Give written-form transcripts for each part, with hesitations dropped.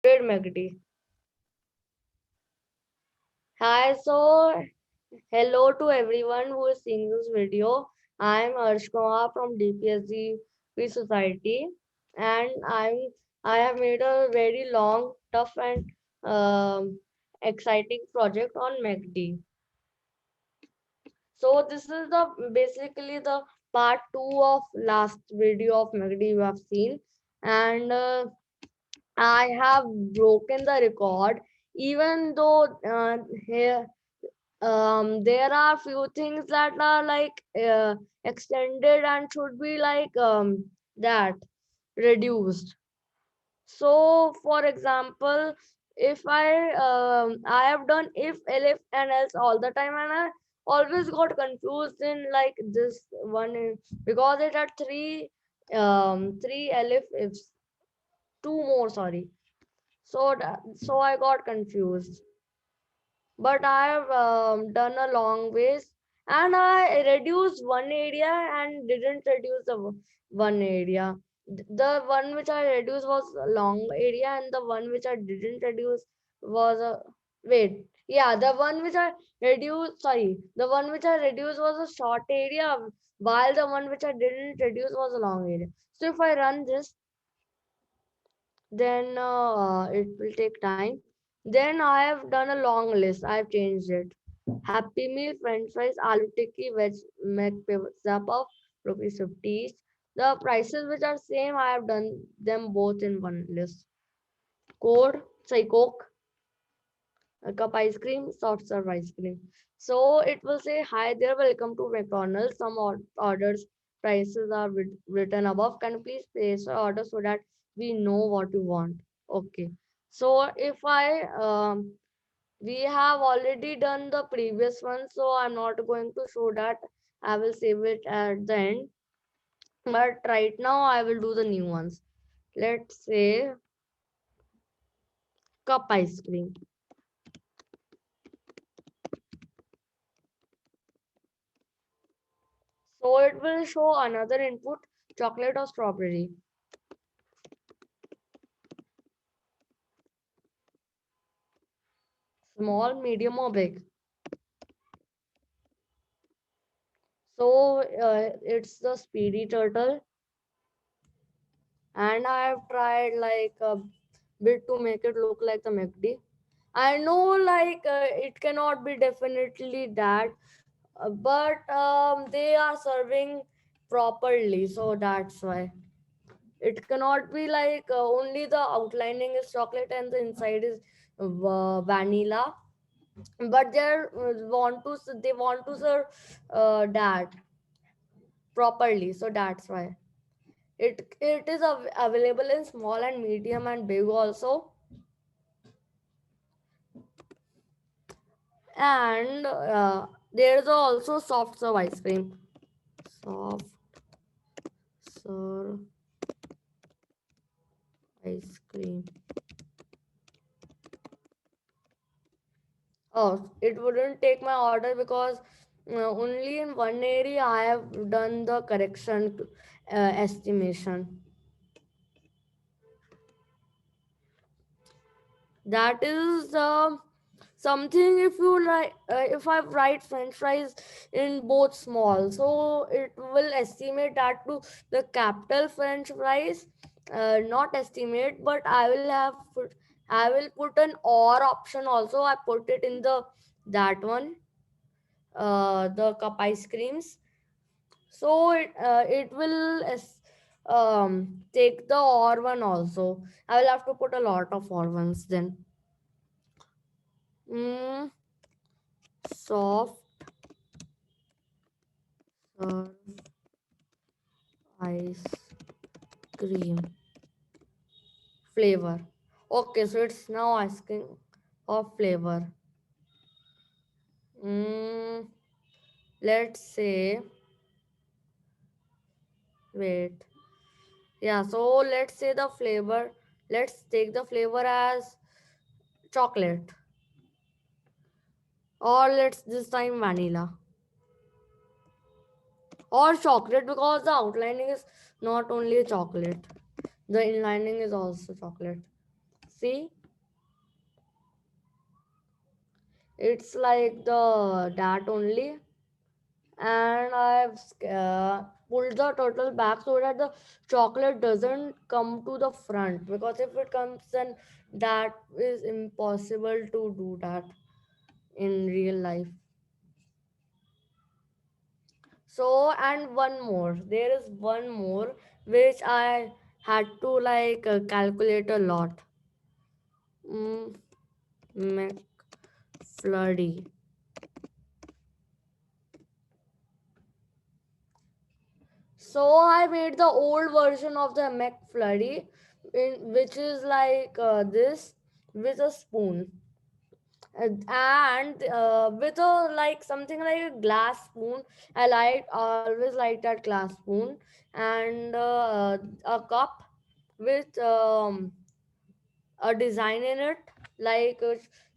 Did MACD. Hi, so hello to everyone who is seeing this video. I'm Arsh Kumar from DPSC Free Society, and I have made a very long, tough, and exciting project on MACD. So this is the basically the part two of last video of MACD you have seen, and I have broken the record, even though here there are few things that are like extended and should be like that reduced. So for example, if I have done if elif and else all the time, and I always got confused in like this one because it had three elif ifs, two more, sorry. So I got confused, but I have done a long ways, and I reduced one area and didn't reduce the one area. The one which I reduced was a long area, and the one which I didn't reduce was a wait. Yeah, the one which I reduced was a short area, while the one which I didn't reduce was a long area. So if I run this, then it will take time. Then I have done a long list. I've changed it. Happy Meal, French fries, Aloo Tikki, Veg Zap of rupees 50 each. The prices which are same, I have done them both in one list. Coke, a cup ice cream, soft serve ice cream. So it will say, hi there, welcome to McDonald's. Some orders prices are written above. Can you please place your order so that we know what you want? Okay. So if we have already done the previous one, so I'm not going to show that. I will save it at the end. But right now I will do the new ones. Let's say cup ice cream. So it will show another input, chocolate or strawberry. Small, medium or big. So it's the speedy turtle, and I have tried like a bit to make it look like the McD. I know like it cannot be definitely that, but they are serving properly, so that's why. It cannot be like only the outlining is chocolate and the inside is vanilla, but they want to serve that properly, so that's why. It is available in small and medium and big also, and there is also soft serve ice cream. Soft serve ice cream. Oh, it wouldn't take my order because only in one area I have done the correction estimation. That is something. If you like, if I write French fries in both small, so it will estimate that to the capital French fries. Not estimate, but I will put an or option also. I put it in the that one, the cup ice creams. So it will take the or one also. I will have to put a lot of or ones then. Mm, soft serve ice cream flavor. Okay, so it's now asking of flavor. Mm, let's say, wait. Yeah, so let's say the flavor. Let's take the flavor as chocolate, or let's this time vanilla, or chocolate, because the outlining is not only chocolate, the inlining is also chocolate. See, it's like the that only. And I've pulled the turtle back so that the chocolate doesn't come to the front, because if it comes, then that is impossible to do that in real life. So, and one more, there is one more which I had to like calculate a lot. mm, McFlurry. So I made the old version of the McFlurry, which is like this, with a spoon. And with a like something like a glass spoon. I always like that glass spoon. And a cup with a design in it, like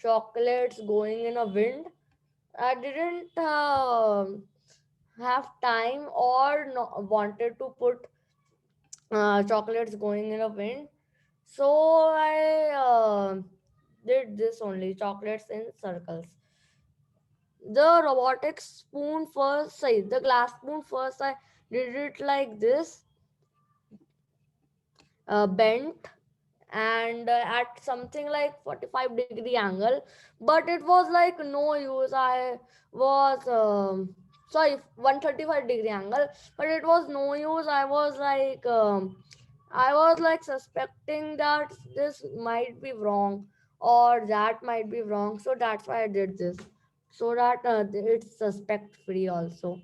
chocolates going in a wind. I didn't have time or no, wanted to put chocolates going in a wind. So I did this only, chocolates in circles. The robotic spoon first, sorry, the glass spoon first, I did it like this, bent, and at something like 45-degree angle. But it was like no use. I was sorry, 135-degree angle, but it was no use. I was like suspecting that this might be wrong or that might be wrong, so that's why I did this, so that it's suspect free also.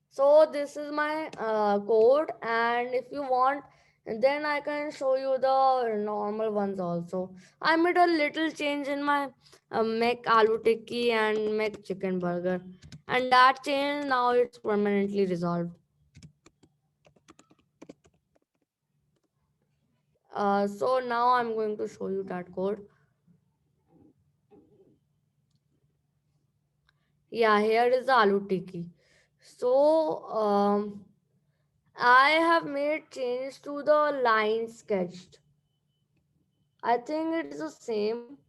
So this is my code, and if you want, then I can show you the normal ones also. I made a little change in my Mac Aloo Tikki and Mac Chicken Burger, and that change now it's permanently resolved. So now I'm going to show you that code. Yeah, here is the Aloo Tikki. So I have made change to the line sketched. I think it's the same,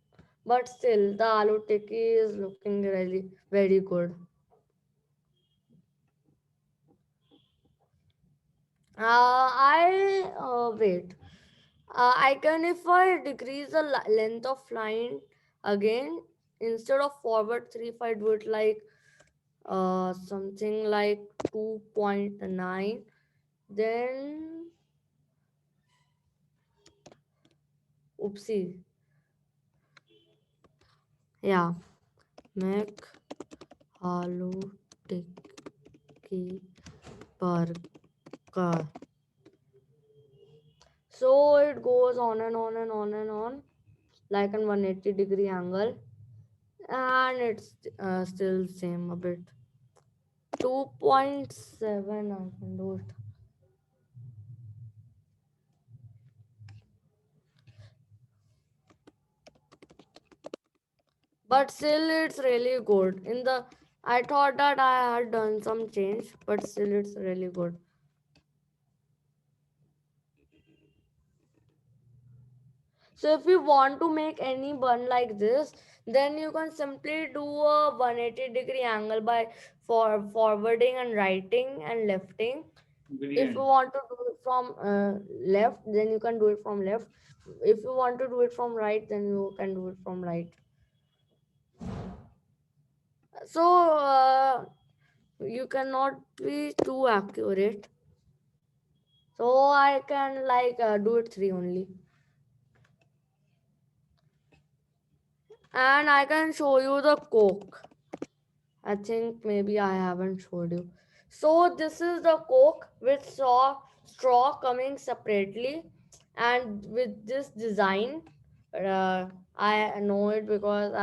but still, the aloo tikki is looking really very good. I wait. I can, if I decrease the length of line again, instead of forward 3, if I do it like something like 2.9, then oopsie. Yeah, make aloo tikki burger. So it goes on and on and on and on, like an 180-degree angle, and it's still same a bit. 2.7 I can do it. But still it's really good. In the I thought that I had done some change, but still it's really good. So if you want to make any bun like this, then you can simply do a 180-degree angle by forwarding and righting and lefting. If you want to do it from left, then you can do it from left. If you want to do it from right, then you can do it from right. So you cannot be too accurate. So I can like do it three only. And I can show you the coke. I think maybe I haven't showed you. So this is the coke with straw coming separately, and with this design. I know it because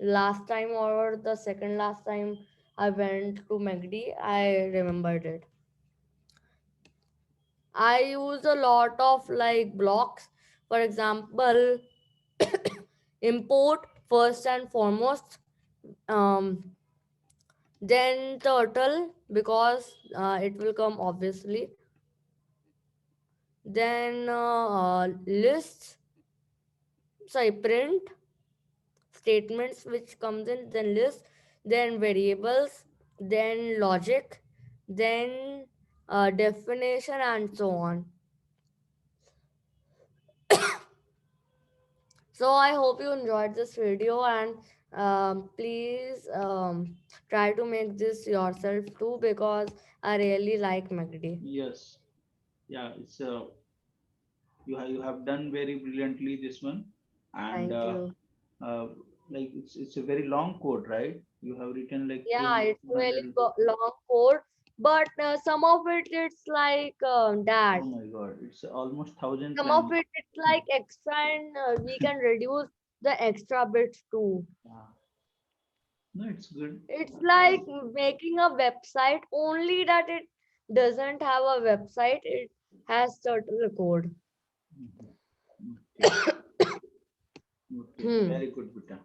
last time or the second last time I went to McD, I remembered it. I use a lot of like blocks. For example, import first and foremost. Um, then turtle, because it will come obviously. then lists, sorry, print statements which comes in, then list, then variables, then logic, then definition, and so on. So I hope you enjoyed this video, and please try to make this yourself too, because I really like MACD. Yes. Yeah, it's you have done very brilliantly this one, and Thank you. uh, like it's a very long code, right? You have written like Yeah, it's really 200. long code, but some of it it's like Oh that. my God, it's almost 1,000 Some of lines. it it's like extra, and we can reduce the extra bits too. Yeah. No, it's good. It's like making a website, only that it doesn't have a website. It has turtle code. Mhm. Okay. Okay. Hmm. Very good, Vita.